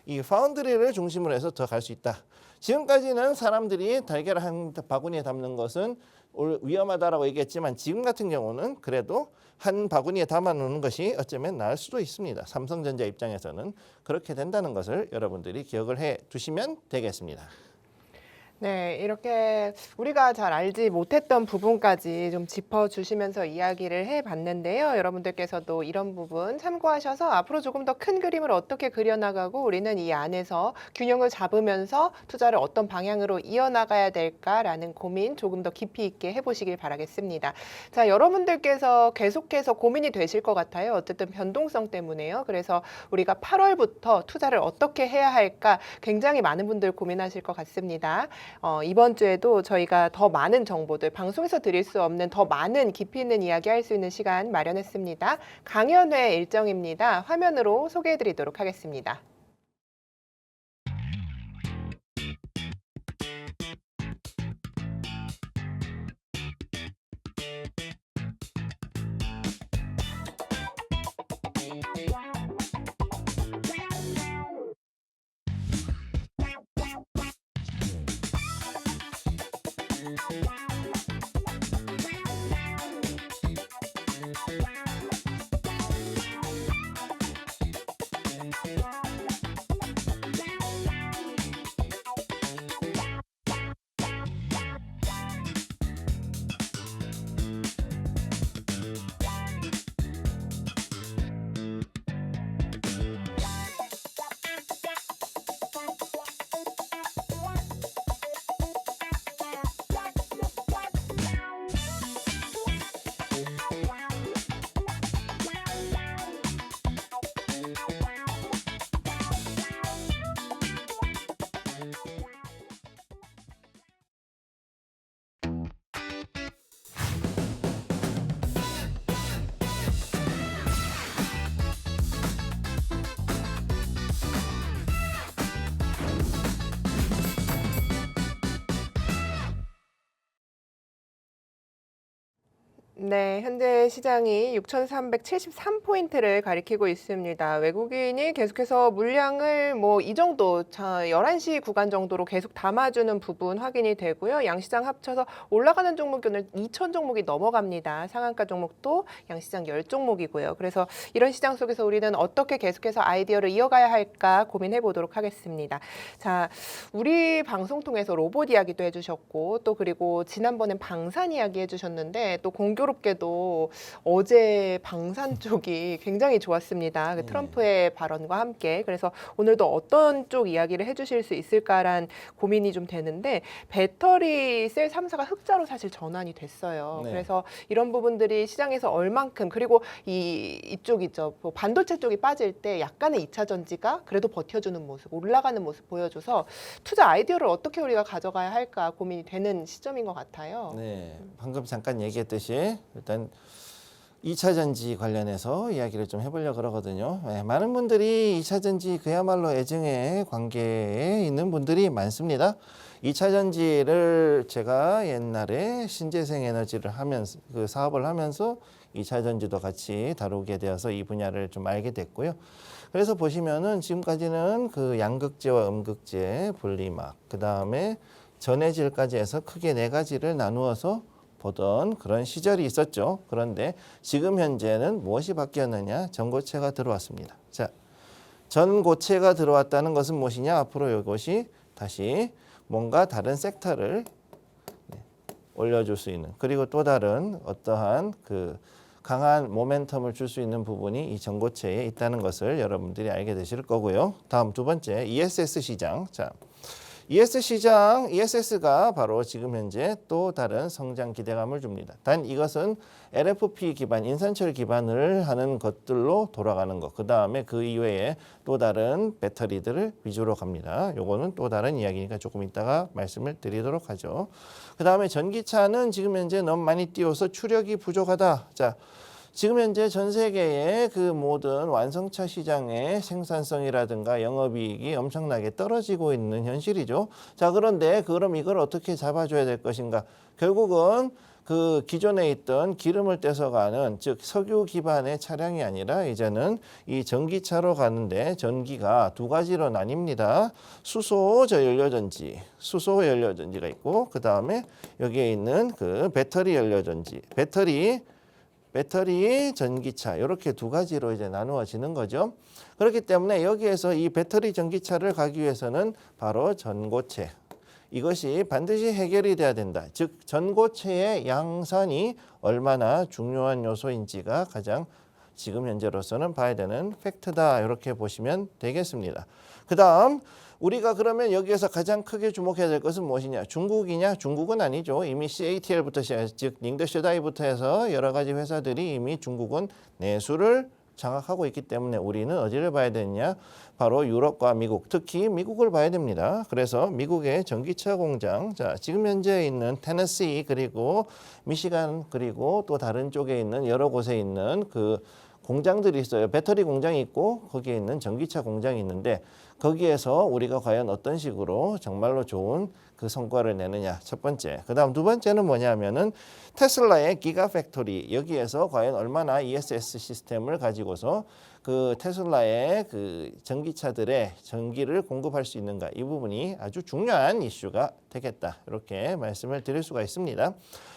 Speaker 3: 이 파운드리를 중심으로 해서 더 갈 수 있다. 지금까지는 사람들이 달걀을 한 바구니에 담는 것은 위험하다라고 얘기했지만, 지금 같은 경우는 그래도 한 바구니에 담아놓는 것이 어쩌면 나을 수도 있습니다. 삼성전자 입장에서는 그렇게 된다는 것을 여러분들이 기억을 해 두시면 되겠습니다.
Speaker 1: 네, 이렇게 우리가 잘 알지 못했던 부분까지 좀 짚어주시면서 이야기를 해봤는데요. 여러분들께서도 이런 부분 참고하셔서 앞으로 조금 더 큰 그림을 어떻게 그려나가고 우리는 이 안에서 균형을 잡으면서 투자를 어떤 방향으로 이어나가야 될까라는 고민 조금 더 깊이 있게 해보시길 바라겠습니다. 자, 여러분들께서 계속해서 고민이 되실 것 같아요. 어쨌든 변동성 때문에요. 그래서 우리가 8월부터 투자를 어떻게 해야 할까 굉장히 많은 분들 고민하실 것 같습니다. 이번 주에도 저희가 더 많은 정보들, 방송에서 드릴 수 없는 더 많은 깊이 있는 이야기 할 수 있는 시간 마련했습니다. 강연회 일정입니다. 화면으로 소개해 드리도록 하겠습니다. 네, 현재 시장이 6,373포인트를 가리키고 있습니다. 외국인이 계속해서 물량을 이 정도 11시 구간 정도로 계속 담아주는 부분 확인이 되고요. 양시장 합쳐서 올라가는 종목이 오늘 2,000 종목이 넘어갑니다. 상한가 종목도 양시장 10종목이고요. 그래서 이런 시장 속에서 우리는 어떻게 계속해서 아이디어를 이어가야 할까 고민해 보도록 하겠습니다. 자, 우리 방송 통해서 로봇 이야기도 해주셨고 또 그리고 지난번엔 방산 이야기 해주셨는데 또 공교롭게도 어제 방산 쪽이 굉장히 좋았습니다. 그 트럼프의 발언과 함께. 그래서 오늘도 어떤 쪽 이야기를 해주실 수 있을까란 고민이 좀 되는데, 배터리 셀 3사가 흑자로 사실 전환이 됐어요.
Speaker 3: 네.
Speaker 1: 그래서 이런 부분들이 시장에서 얼만큼, 그리고 이쪽 있죠. 반도체 쪽이 빠질 때 약간의 2차 전지가 그래도 버텨주는 모습, 올라가는 모습 보여줘서 투자 아이디어를 어떻게 우리가 가져가야 할까 고민이 되는 시점인 것 같아요.
Speaker 3: 네, 방금 잠깐 얘기했듯이 일단 2차 전지 관련해서 이야기를 좀 해보려고 그러거든요. 많은 분들이 2차 전지 그야말로 애증의 관계에 있는 분들이 많습니다. 2차 전지를 제가 옛날에 신재생 에너지를 하면서 그 사업을 하면서 2차 전지도 같이 다루게 되어서 이 분야를 좀 알게 됐고요. 그래서 보시면은 지금까지는 그 양극재와 음극재, 분리막, 그 다음에 전해질까지 해서 크게 네 가지를 나누어서 보던 그런 시절이 있었죠. 그런데 지금 현재는 무엇이 바뀌었느냐? 전고체가 들어왔습니다. 자, 전고체가 들어왔다는 것은 무엇이냐? 앞으로 이것이 다시 뭔가 다른 섹터를 올려줄 수 있는, 그리고 또 다른 어떠한 그 강한 모멘텀을 줄 수 있는 부분이 이 전고체에 있다는 것을 여러분들이 알게 되실 거고요. 다음 두 번째, ESS 시장. 자, ESS가 바로 지금 현재 또 다른 성장 기대감을 줍니다. 단 이것은 LFP 기반, 인산철 기반을 하는 것들로 돌아가는 것. 그 다음에 그 이외에 또 다른 배터리들을 위주로 갑니다. 요거는 또 다른 이야기니까 조금 이따가 말씀을 드리도록 하죠. 그 다음에 전기차는 지금 현재 너무 많이 띄워서 추력이 부족하다. 자, 지금 현재 전 세계의 그 모든 완성차 시장의 생산성이라든가 영업이익이 엄청나게 떨어지고 있는 현실이죠. 자, 그런데 그럼 이걸 어떻게 잡아줘야 될 것인가? 결국은 그 기존에 있던 기름을 떼서가는, 즉 석유 기반의 차량이 아니라 이제는 이 전기차로 가는데 전기가 두 가지로 나뉩니다. 수소 연료전지, 수소 연료전지가 있고, 그 다음에 여기에 있는 그 배터리 연료전지, 배터리 전기차, 이렇게 두 가지로 이제 나누어지는 거죠. 그렇기 때문에 여기에서 이 배터리 전기차를 가기 위해서는 바로 전고체, 이것이 반드시 해결이 돼야 된다. 즉 전고체의 양산이 얼마나 중요한 요소인지가 가장 지금 현재로서는 봐야 되는 팩트다, 이렇게 보시면 되겠습니다. 그 다음 우리가 그러면 여기에서 가장 크게 주목해야 될 것은 무엇이냐? 중국이냐? 중국은 아니죠. 이미 CATL부터 즉 닝더쇼다이부터 해서 여러 가지 회사들이 이미 중국은 내수를 장악하고 있기 때문에 우리는 어디를 봐야 되느냐? 바로 유럽과 미국, 특히 미국을 봐야 됩니다. 그래서 미국의 전기차 공장, 자, 지금 현재 있는 테네시, 그리고 미시간, 그리고 또 다른 쪽에 있는 여러 곳에 있는 그 공장들이 있어요. 배터리 공장이 있고 거기에 있는 전기차 공장이 있는데 거기에서 우리가 과연 어떤 식으로 정말로 좋은 그 성과를 내느냐, 첫 번째. 그 다음 두 번째는 뭐냐면은 테슬라의 기가 팩토리, 여기에서 과연 얼마나 ESS 시스템을 가지고서 그 테슬라의 그 전기차들의 전기를 공급할 수 있는가, 이 부분이 아주 중요한 이슈가 되겠다, 이렇게 말씀을 드릴 수가 있습니다.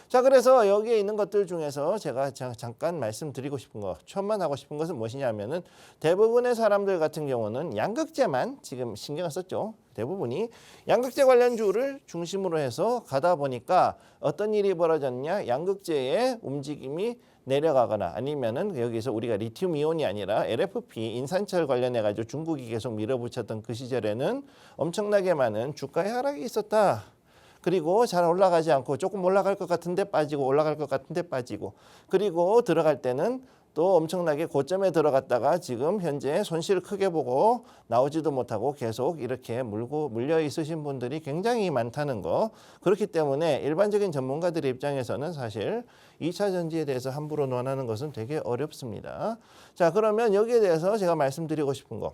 Speaker 3: 자, 그래서 여기에 있는 것들 중에서 제가 잠깐 말씀드리고 싶은 거, 천만 하고 싶은 것은 무엇이냐면은 대부분의 사람들 같은 경우는 양극재만 지금 신경을 썼죠. 대부분이 양극재 관련주를 중심으로 해서 가다 보니까 어떤 일이 벌어졌냐? 양극재의 움직임이 내려가거나 아니면은 여기서 우리가 리튬 이온이 아니라 LFP 인산철 관련해 가지고 중국이 계속 밀어붙였던 그 시절에는 엄청나게 많은 주가의 하락이 있었다. 그리고 잘 올라가지 않고 조금 올라갈 것 같은데 빠지고, 올라갈 것 같은데 빠지고, 그리고 들어갈 때는 또 엄청나게 고점에 들어갔다가 지금 현재 손실 크게 보고 나오지도 못하고 계속 이렇게 물려 있으신 분들이 굉장히 많다는 거. 그렇기 때문에 일반적인 전문가들의 입장에서는 사실 2차 전지에 대해서 함부로 논하는 것은 되게 어렵습니다. 자, 그러면 여기에 대해서 제가 말씀드리고 싶은 거.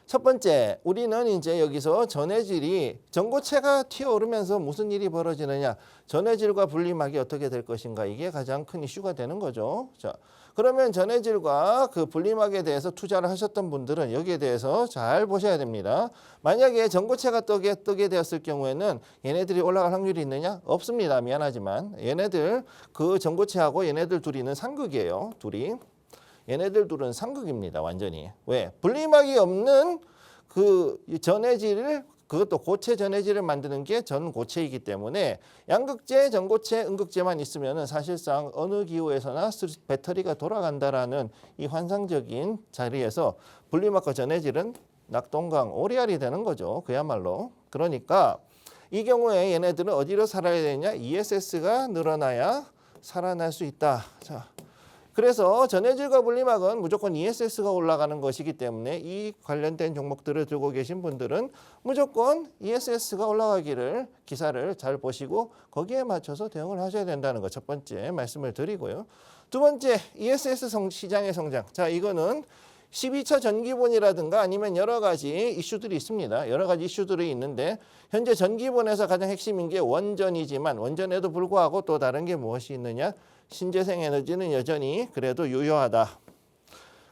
Speaker 3: 첫 번째, 우리는 이제 여기서 전해질이, 전고체가 튀어오르면서 무슨 일이 벌어지느냐, 전해질과 분리막이 어떻게 될 것인가, 이게 가장 큰 이슈가 되는 거죠. 자, 그러면 전해질과 그 분리막에 대해서 투자를 하셨던 분들은 여기에 대해서 잘 보셔야 됩니다. 만약에 전고체가 뜨게 되었을 경우에는 얘네들이 올라갈 확률이 있느냐? 없습니다. 미안하지만 얘네들, 그 전고체하고 얘네들 둘이는 상극이에요. 얘네들 둘은 상극입니다. 완전히. 왜? 분리막이 없는 그 전해질을, 그것도 고체 전해질을 만드는 게 전고체이기 때문에 양극재, 전고체, 음극재만 있으면은 사실상 어느 기후에서나 배터리가 돌아간다라는 이 환상적인 자리에서 분리막과 전해질은 낙동강 오리알이 되는 거죠. 그야말로. 그러니까 이 경우에 얘네들은 어디로 살아야 되냐? ESS가 늘어나야 살아날 수 있다. 자, 그래서 전해질과 분리막은 무조건 ESS가 올라가는 것이기 때문에 이 관련된 종목들을 들고 계신 분들은 무조건 ESS가 올라가기를 기사를 잘 보시고 거기에 맞춰서 대응을 하셔야 된다는 거 첫 번째 말씀을 드리고요. 두 번째, ESS 시장의 성장. 자, 이거는 12차 전기본이라든가 아니면 여러 가지 이슈들이 있습니다. 여러 가지 이슈들이 있는데 현재 전기본에서 가장 핵심인 게 원전이지만 원전에도 불구하고 또 다른 게 무엇이 있느냐? 신재생 에너지는 여전히 그래도 유효하다.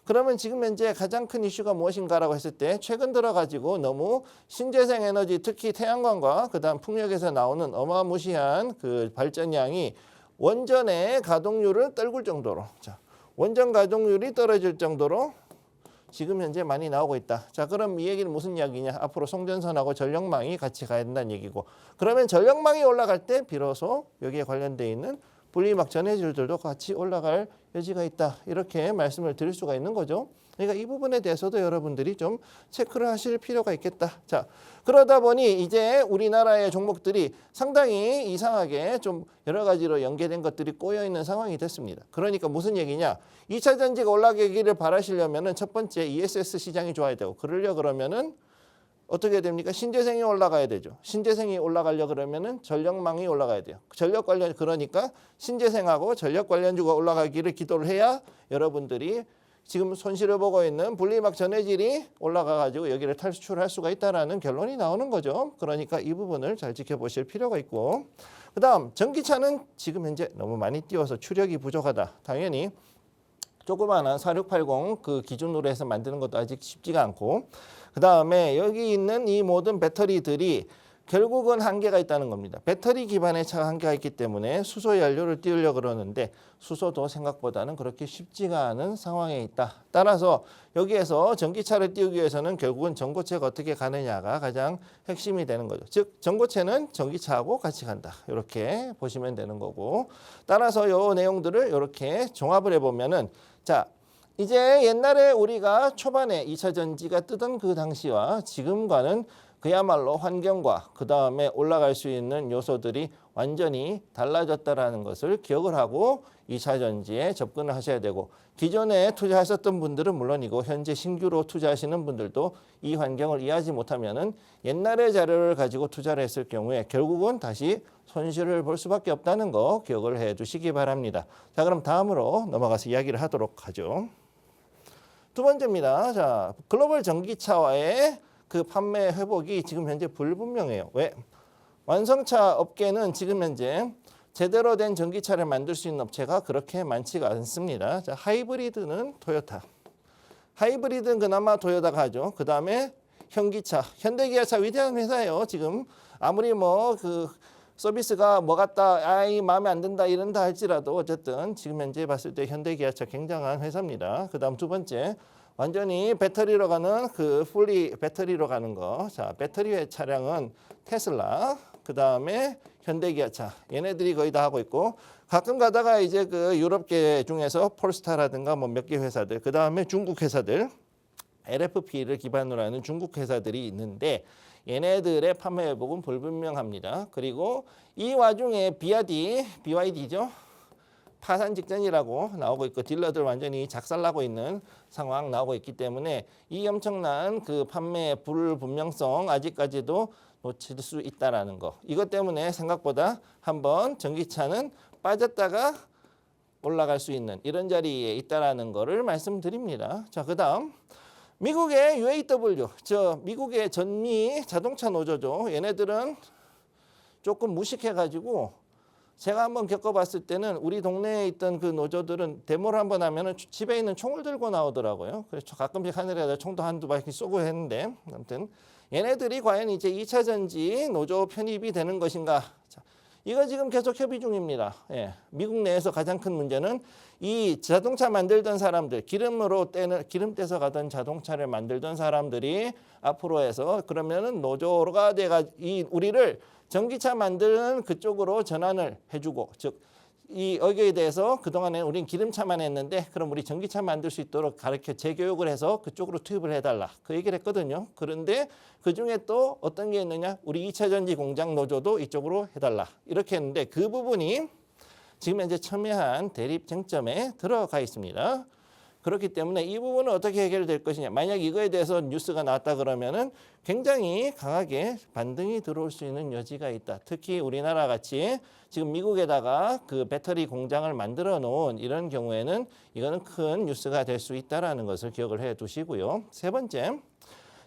Speaker 3: 그러면 지금 현재 가장 큰 이슈가 무엇인가라고 했을 때 최근 들어가지고 너무 신재생 에너지 특히 태양광과 그다음 풍력에서 나오는 어마무시한 그 발전량이 원전의 가동률을 떨굴 정도로 자, 원전 가동률이 떨어질 정도로 지금 현재 많이 나오고 있다. 자, 그럼 이 얘기는 무슨 이야기냐? 앞으로 송전선하고 전력망이 같이 가야 된다는 얘기고 그러면 전력망이 올라갈 때 비로소 여기에 관련되어 있는 분리막 전해질들도 같이 올라갈 여지가 있다. 이렇게 말씀을 드릴 수가 있는 거죠. 그러니까 이 부분에 대해서도 여러분들이 좀 체크를 하실 필요가 있겠다. 자, 그러다 보니 이제 우리나라의 종목들이 상당히 이상하게 좀 여러 가지로 연계된 것들이 꼬여 있는 상황이 됐습니다. 그러니까 무슨 얘기냐? 2차 전지가 올라가기를 바라시려면은 첫 번째 ESS 시장이 좋아야 되고 그러려 그러면은 어떻게 됩니까? 신재생이 올라가야 되죠. 신재생이 올라가려 그러면은 전력망이 올라가야 돼요. 전력 관련 그러니까 신재생하고 전력 관련주가 올라가기를 기도를 해야 여러분들이 지금 손실을 보고 있는 분리막 전해질이 올라가 가지고 여기를 탈출할 수가 있다라는 결론이 나오는 거죠. 그러니까 이 부분을 잘 지켜보실 필요가 있고 그다음 전기차는 지금 현재 너무 많이 뛰어서 추력이 부족하다. 당연히 조그마한 4680 그 기준으로 해서 만드는 것도 아직 쉽지가 않고 그다음에 여기 있는 이 모든 배터리들이 결국은 한계가 있다는 겁니다. 배터리 기반의 차가 한계가 있기 때문에 수소 연료를 띄우려고 그러는데 수소도 생각보다는 그렇게 쉽지가 않은 상황에 있다. 따라서 여기에서 전기차를 띄우기 위해서는 결국은 전고체가 어떻게 가느냐가 가장 핵심이 되는 거죠. 즉 전고체는 전기차하고 같이 간다. 이렇게 보시면 되는 거고 따라서 이 내용들을 이렇게 종합을 해보면은 자 이제 옛날에 우리가 초반에 2차 전지가 뜨던 그 당시와 지금과는 그야말로 환경과 그 다음에 올라갈 수 있는 요소들이 완전히 달라졌다라는 것을 기억을 하고 2차 전지에 접근을 하셔야 되고 기존에 투자하셨던 분들은 물론이고 현재 신규로 투자하시는 분들도 이 환경을 이해하지 못하면은 옛날의 자료를 가지고 투자를 했을 경우에 결국은 다시 손실을 볼 수밖에 없다는 거 기억을 해 두시기 바랍니다. 자, 그럼 다음으로 넘어가서 이야기를 하도록 하죠. 두 번째입니다. 자, 글로벌 전기차와의 그 판매 회복이 지금 현재 불분명해요. 왜? 완성차 업계는 지금 현재 제대로 된 전기차를 만들 수 있는 업체가 그렇게 많지가 않습니다. 자, 하이브리드는 토요타. 하이브리드는 그나마 토요타가 하죠. 그 다음에 현기차. 현대기아차 위대한 회사예요. 지금 아무리 뭐 그 서비스가 뭐 같다, 아이 마음에 안 든다 이런다 할지라도 어쨌든 지금 현재 봤을 때 현대기아차 굉장한 회사입니다. 그 다음 두 번째. 완전히 배터리로 가는 그 풀리 배터리로 가는 거. 자, 배터리 차량은 테슬라, 그 다음에 현대기아차. 얘네들이 거의 다 하고 있고 가끔 가다가 이제 그 유럽계 중에서 폴스타라든가 뭐 몇 개 회사들, 그 다음에 중국 회사들, LFP를 기반으로 하는 중국 회사들이 있는데 얘네들의 판매 회복은 불분명합니다. 그리고 이 와중에 BYD죠. 파산 직전이라고 나오고 있고 딜러들 완전히 작살나고 있는 상황 나오고 있기 때문에 이 엄청난 그 판매 불분명성 아직까지도 놓칠 수 있다라는 거. 이것 때문에 생각보다 한번 전기차는 빠졌다가 올라갈 수 있는 이런 자리에 있다라는 거를 말씀드립니다. 자, 그다음 미국의 UAW, 미국의 전미 자동차 노조죠. 얘네들은 조금 무식해가지고 제가 한번 겪어봤을 때는 우리 동네에 있던 그 노조들은 데모를 한번 하면은 집에 있는 총을 들고 나오더라고요. 그래서 가끔씩 하늘에다 총도 한두 발씩 쏘고 했는데 아무튼 얘네들이 과연 이제 2차 전지 노조 편입이 되는 것인가? 자, 이거 지금 계속 협의 중입니다. 예, 미국 내에서 가장 큰 문제는 이 자동차 만들던 사람들, 기름 떼서 가던 자동차를 만들던 사람들이 앞으로 해서 그러면은 노조가 돼가 우리를 전기차 만드는 그쪽으로 전환을 해주고, 즉 이 여기에 대해서 그동안에 우린 기름차만 했는데 그럼 우리 전기차 만들 수 있도록 가르쳐 재교육을 해서 그쪽으로 투입을 해달라. 그 얘기를 했거든요. 그런데 그중에 또 어떤 게 있느냐? 우리 2차 전지 공장 노조도 이쪽으로 해달라. 이렇게 했는데 그 부분이 지금 현재 첨예한 대립 쟁점에 들어가 있습니다. 그렇기 때문에 이 부분은 어떻게 해결될 것이냐. 만약 이거에 대해서 뉴스가 나왔다 그러면은 굉장히 강하게 반등이 들어올 수 있는 여지가 있다. 특히 우리나라 같이 지금 미국에다가 그 배터리 공장을 만들어 놓은 이런 경우에는 이거는 큰 뉴스가 될 수 있다라는 것을 기억을 해 두시고요. 세 번째.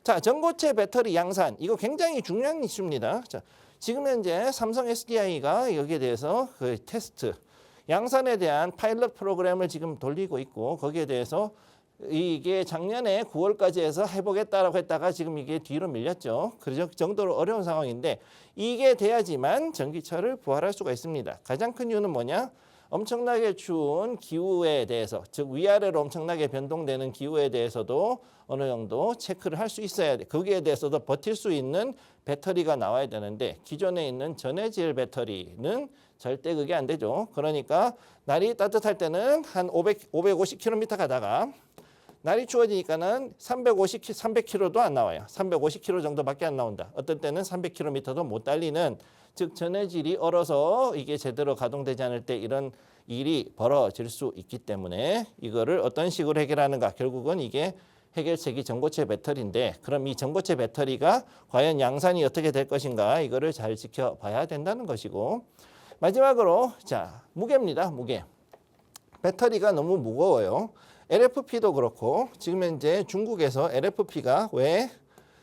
Speaker 3: 자, 전고체 배터리 양산. 이거 굉장히 중요한 이슈입니다. 자, 지금 현재 삼성 SDI가 여기에 대해서 그 테스트 양산에 대한 파일럿 프로그램을 지금 돌리고 있고 거기에 대해서 이게 작년에 9월까지 해서 해보겠다라고 했다가 지금 이게 뒤로 밀렸죠. 그 정도로 어려운 상황인데 이게 돼야지만 전기차를 부활할 수가 있습니다. 가장 큰 이유는 뭐냐? 엄청나게 추운 기후에 대해서 즉 위아래로 엄청나게 변동되는 기후에 대해서도 어느 정도 체크를 할 수 있어야 돼. 거기에 대해서도 버틸 수 있는 배터리가 나와야 되는데 기존에 있는 전해질 배터리는 절대 그게 안 되죠. 그러니까 날이 따뜻할 때는 한 550km 가다가 날이 추워지니까는 300km도 안 나와요. 350km 정도밖에 안 나온다. 어떤 때는 300km도 못 달리는 즉 전해질이 얼어서 이게 제대로 가동되지 않을 때 이런 일이 벌어질 수 있기 때문에 이거를 어떤 식으로 해결하는가 결국은 이게 해결책이 전고체 배터리인데 그럼 이 전고체 배터리가 과연 양산이 어떻게 될 것인가 이거를 잘 지켜봐야 된다는 것이고 마지막으로 자 무게입니다. 무게. 배터리가 너무 무거워요. LFP도 그렇고 지금 현재 중국에서 LFP가 왜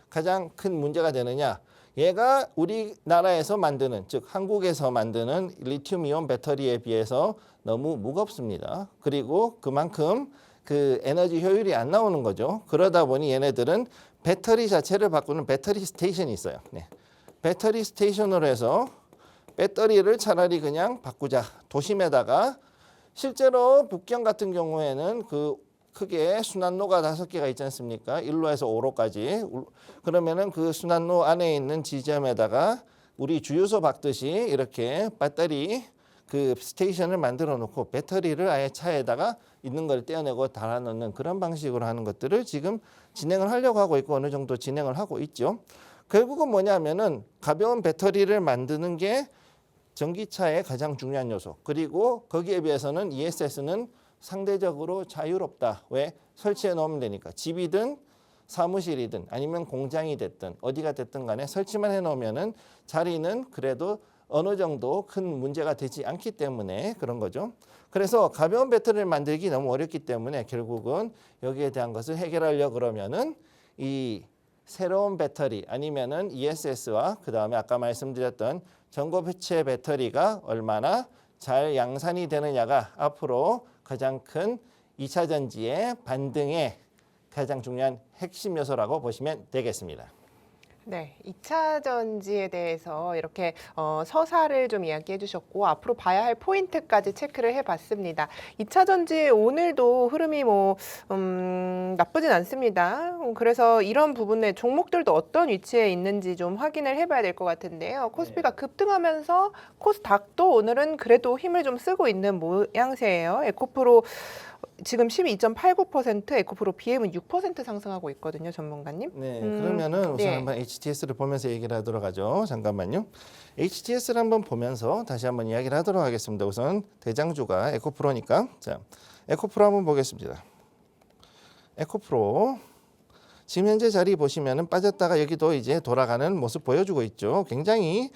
Speaker 3: 가장 큰 문제가 되느냐. 얘가 우리나라에서 만드는 즉 한국에서 만드는 리튬이온 배터리에 비해서 너무 무겁습니다. 그리고 그만큼 그 에너지 효율이 안 나오는 거죠. 그러다 보니 얘네들은 배터리 자체를 바꾸는 배터리 스테이션이 있어요. 네. 배터리 스테이션으로 해서 배터리를 차라리 그냥 바꾸자. 도심에다가 실제로 북경 같은 경우에는 그 크게 순환로가 5개가 있지 않습니까? 1로에서 5로까지. 그러면은 그 순환로 안에 있는 지점에다가 우리 주유소 박듯이 이렇게 배터리 그 스테이션을 만들어 놓고 배터리를 아예 차에다가 있는 걸 떼어내고 달아넣는 그런 방식으로 하는 것들을 지금 진행을 하려고 하고 있고 어느 정도 진행을 하고 있죠. 결국은 뭐냐면은 가벼운 배터리를 만드는 게 전기차의 가장 중요한 요소. 그리고 거기에 비해서는 ESS는 상대적으로 자유롭다. 왜? 설치해 놓으면 되니까. 집이든 사무실이든 아니면 공장이 됐든 어디가 됐든 간에 설치만 해 놓으면은 자리는 그래도 어느 정도 큰 문제가 되지 않기 때문에 그런 거죠. 그래서 가벼운 배터리를 만들기 너무 어렵기 때문에 결국은 여기에 대한 것을 해결하려고 그러면은 이 새로운 배터리 아니면은 ESS와 그다음에 아까 말씀드렸던 전고체 배터리가 얼마나 잘 양산이 되느냐가 앞으로 가장 큰 2차 전지의 반등의 가장 중요한 핵심 요소라고 보시면 되겠습니다.
Speaker 1: 네, 2차 전지에 대해서 이렇게 서사를 좀 이야기해 주셨고 앞으로 봐야 할 포인트까지 체크를 해봤습니다. 2차 전지 오늘도 흐름이 나쁘진 않습니다. 그래서 이런 부분에 종목들도 어떤 위치에 있는지 좀 확인을 해봐야 될 것 같은데요. 코스피가 급등하면서 코스닥도 오늘은 그래도 힘을 좀 쓰고 있는 모양새예요. 에코프로 지금 12.89%, 에코프로 BM은 6% 상승하고 있거든요, 전문가님.
Speaker 3: 네, 그러면은 우선
Speaker 1: 네.
Speaker 3: 한번 HTS를 보면서 얘기를 하도록 하죠. 잠깐만요. HTS를 한번 보면서 다시 한번 이야기를 하도록 하겠습니다. 우선 대장주가 에코프로니까. 자, 에코프로 한번 보겠습니다. 에코프로. 지금 현재 자리 보시면은 빠졌다가 여기도 이제 돌아가는 모습 보여주고 있죠. 굉장히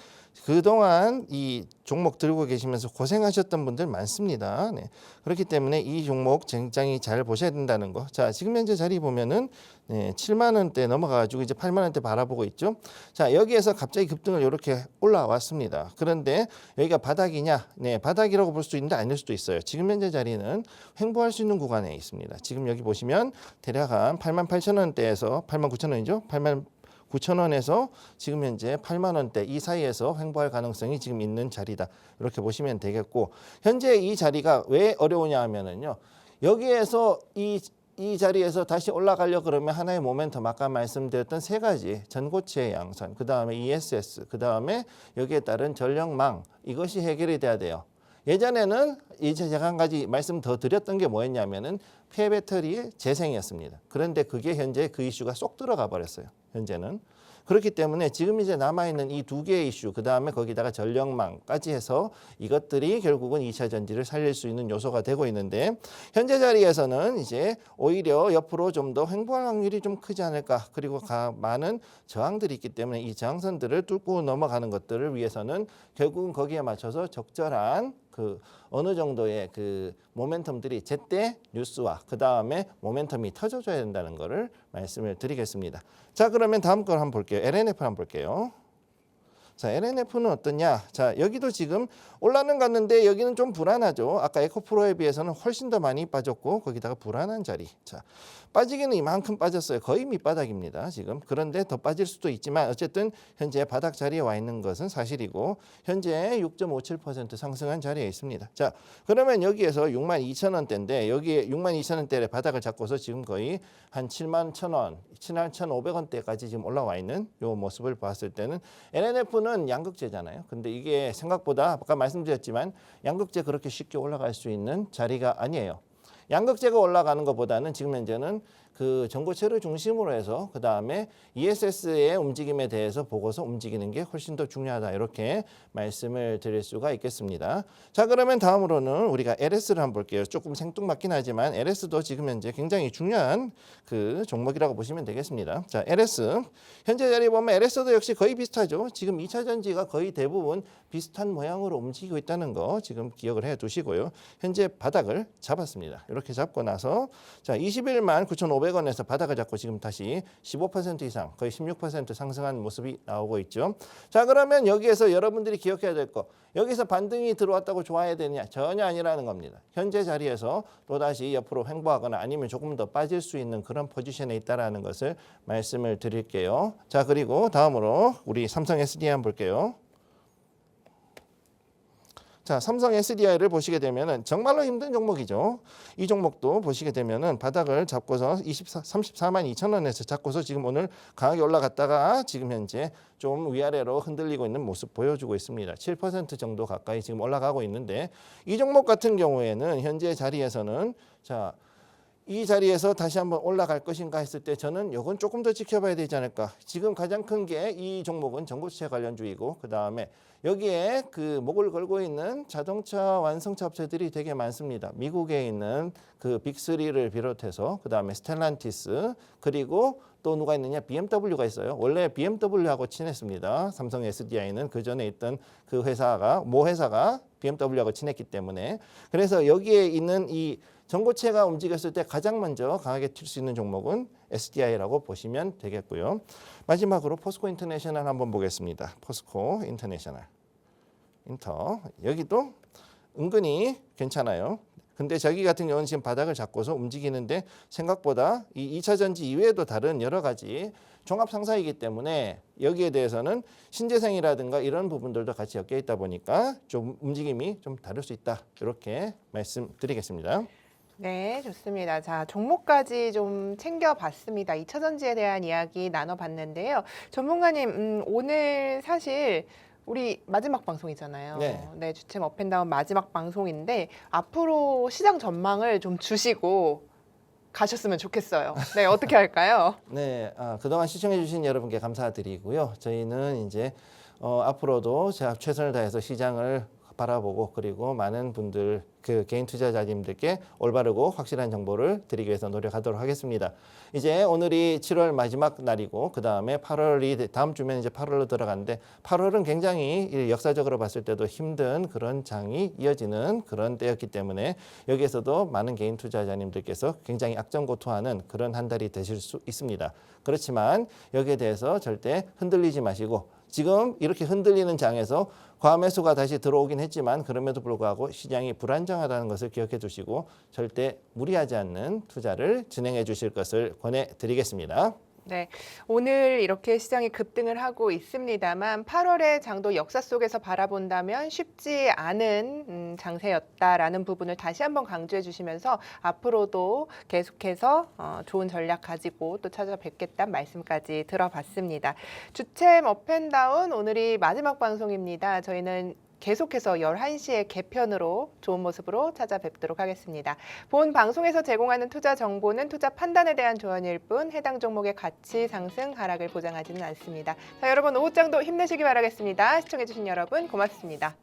Speaker 3: 그동안 이 종목 들고 계시면서 고생하셨던 분들 많습니다. 네. 그렇기 때문에 이 종목 굉장히 잘 보셔야 된다는 거. 자, 지금 현재 자리 보면은 7만 원대 넘어가가지고 이제 8만 원대 바라보고 있죠. 자, 여기에서 갑자기 급등을 이렇게 올라왔습니다. 그런데 여기가 바닥이냐? 네, 바닥이라고 볼 수 있는데 아닐 수도 있어요. 지금 현재 자리는 횡보할 수 있는 구간에 있습니다. 지금 여기 보시면 대략 한 8만 8천 원대에서 8만 9천 원이죠. 8만 9천 원에서 지금 현재 8만 원대 이 사이에서 횡보할 가능성이 지금 있는 자리다. 이렇게 보시면 되겠고 현재 이 자리가 왜 어려우냐 하면은요. 여기에서 이 자리에서 다시 올라가려 그러면 하나의 모멘텀 아까 말씀드렸던 세 가지 전고체 양산, 그다음에 ESS, 그다음에 여기에 따른 전력망 이것이 해결이 돼야 돼요. 예전에는 이제 제가 한 가지 말씀 더 드렸던 게 뭐였냐면은 폐배터리의 재생이었습니다. 그런데 그게 현재 그 이슈가 쏙 들어가 버렸어요. 현재는. 그렇기 때문에 지금 이제 남아있는 이 두 개의 이슈, 그 다음에 거기다가 전력망까지 해서 이것들이 결국은 2차 전지를 살릴 수 있는 요소가 되고 있는데 현재 자리에서는 이제 오히려 옆으로 좀 더 횡보할 확률이 좀 크지 않을까. 그리고 많은 저항들이 있기 때문에 이 저항선들을 뚫고 넘어가는 것들을 위해서는 결국은 거기에 맞춰서 적절한 그 어느 정도의 그 모멘텀들이 제때 뉴스와 그 다음에 모멘텀이 터져줘야 된다는 거를 말씀을 드리겠습니다. 자, 그러면 다음 걸 한번 볼게요. LNF 한번 볼게요. 자, LNF는 어떠냐? 자, 여기도 지금 올라는 갔는데 여기는 좀 불안하죠. 아까 에코프로에 비해서는 훨씬 더 많이 빠졌고 거기다가 불안한 자리. 자, 빠지기는 이만큼 빠졌어요. 거의 밑바닥입니다. 지금. 그런데 더 빠질 수도 있지만 어쨌든 현재 바닥 자리에 와 있는 것은 사실이고 현재 6.57% 상승한 자리에 있습니다. 자, 그러면 여기에서 62,000원대인데 여기에 62,000원대의 바닥을 잡고서 지금 거의 한 71,000원, 71,500원대까지 지금 올라와 있는 요 모습을 봤을 때는 LNF는 양극재잖아요. 근데 이게 생각보다 아까 말씀드렸지만 양극재 그렇게 쉽게 올라갈 수 있는 자리가 아니에요. 양극재가 올라가는 것보다는 지금 현재는 그 전고체를 중심으로 해서 그 다음에 ESS의 움직임에 대해서 보고서 움직이는 게 훨씬 더 중요하다. 이렇게 말씀을 드릴 수가 있겠습니다. 자, 그러면 다음으로는 우리가 LS를 한번 볼게요. 조금 생뚱맞긴 하지만 LS도 지금 현재 굉장히 중요한 그 종목이라고 보시면 되겠습니다. 자, LS 현재 자리 보면 LS도 역시 거의 비슷하죠. 지금 2차 전지가 거의 대부분 비슷한 모양으로 움직이고 있다는 거 지금 기억을 해 두시고요. 현재 바닥을 잡았습니다. 이렇게 잡고 나서 자, 21만 9,500원에서 바닥을 잡고 지금 다시 15% 이상 거의 16% 상승한 모습이 나오고 있죠. 자, 그러면 여기에서 여러분들이 기억해야 될 거 여기서 반등이 들어왔다고 좋아야 되느냐? 전혀 아니라는 겁니다. 현재 자리에서 또다시 옆으로 횡보하거나 아니면 조금 더 빠질 수 있는 그런 포지션에 있다는 것을 말씀을 드릴게요. 자, 그리고 다음으로 우리 삼성 SDI 한번 볼게요. 자, 삼성 SDI를 보시게 되면은 정말로 힘든 종목이죠. 이 종목도 보시게 되면은 바닥을 잡고서 34만 2천 원에서 잡고서 지금 오늘 강하게 올라갔다가 지금 현재 좀 위아래로 흔들리고 있는 모습 보여주고 있습니다. 7% 정도 가까이 지금 올라가고 있는데 이 종목 같은 경우에는 현재 자리에서는 자, 이 자리에서 다시 한번 올라갈 것인가 했을 때 저는 이건 조금 더 지켜봐야 되지 않을까. 지금 가장 큰 게 이 종목은 전고체 관련주이고 그 다음에 여기에 그 목을 걸고 있는 자동차 완성차 업체들이 되게 많습니다. 미국에 있는 그 빅3를 비롯해서 그 다음에 스텔란티스 그리고 또 누가 있느냐 BMW가 있어요. 원래 BMW하고 친했습니다. 삼성 SDI는 그 전에 있던 그 회사가 모 회사가 BMW하고 친했기 때문에 그래서 여기에 있는 이 전고체가 움직였을 때 가장 먼저 강하게 튈 수 있는 종목은 SDI라고 보시면 되겠고요. 마지막으로 포스코 인터내셔널 한번 보겠습니다. 포스코 인터내셔널. 여기도 은근히 괜찮아요. 근데 저기 같은 경우는 지금 바닥을 잡고서 움직이는데 생각보다 이 2차 전지 이외에도 다른 여러 가지 종합 상사이기 때문에 여기에 대해서는 신재생이라든가 이런 부분들도 같이 엮여 있다 보니까 좀 움직임이 좀 다를 수 있다. 이렇게 말씀드리겠습니다.
Speaker 1: 네, 좋습니다. 자, 종목까지 좀 챙겨봤습니다. 2차 전지에 대한 이야기 나눠봤는데요. 전문가님, 오늘 사실 우리 마지막 방송이잖아요.
Speaker 3: 네.
Speaker 1: 주템 업앤다운 마지막 방송인데 앞으로 시장 전망을 좀 주시고 가셨으면 좋겠어요. 네, 어떻게 할까요?
Speaker 3: 네, 그동안 시청해주신 여러분께 감사드리고요. 저희는 이제 앞으로도 제가 최선을 다해서 시장을 바라보고 그리고 많은 분들 그 개인 투자자님들께 올바르고 확실한 정보를 드리기 위해서 노력하도록 하겠습니다. 이제 오늘이 7월 마지막 날이고 그 다음에 8월이 다음 주면 이제 8월로 들어가는데 8월은 굉장히 역사적으로 봤을 때도 힘든 그런 장이 이어지는 그런 때였기 때문에 여기에서도 많은 개인 투자자님들께서 굉장히 악전고투하는 그런 한 달이 되실 수 있습니다. 그렇지만 여기에 대해서 절대 흔들리지 마시고 지금 이렇게 흔들리는 장에서 과매수가 다시 들어오긴 했지만 그럼에도 불구하고 시장이 불안정하다는 것을 기억해 두시고 절대 무리하지 않는 투자를 진행해 주실 것을 권해드리겠습니다.
Speaker 1: 네, 오늘 이렇게 시장이 급등을 하고 있습니다만 8월의 장도 역사 속에서 바라본다면 쉽지 않은 장세였다라는 부분을 다시 한번 강조해 주시면서 앞으로도 계속해서 좋은 전략 가지고 또 찾아뵙겠다는 말씀까지 들어봤습니다. 주템 업앤다운 오늘이 마지막 방송입니다. 저희는 계속해서 11시에 개편으로 좋은 모습으로 찾아뵙도록 하겠습니다. 본 방송에서 제공하는 투자 정보는 투자 판단에 대한 조언일 뿐 해당 종목의 가치 상승, 하락을 보장하지는 않습니다. 자, 여러분 오후장도 힘내시기 바라겠습니다. 시청해주신 여러분 고맙습니다.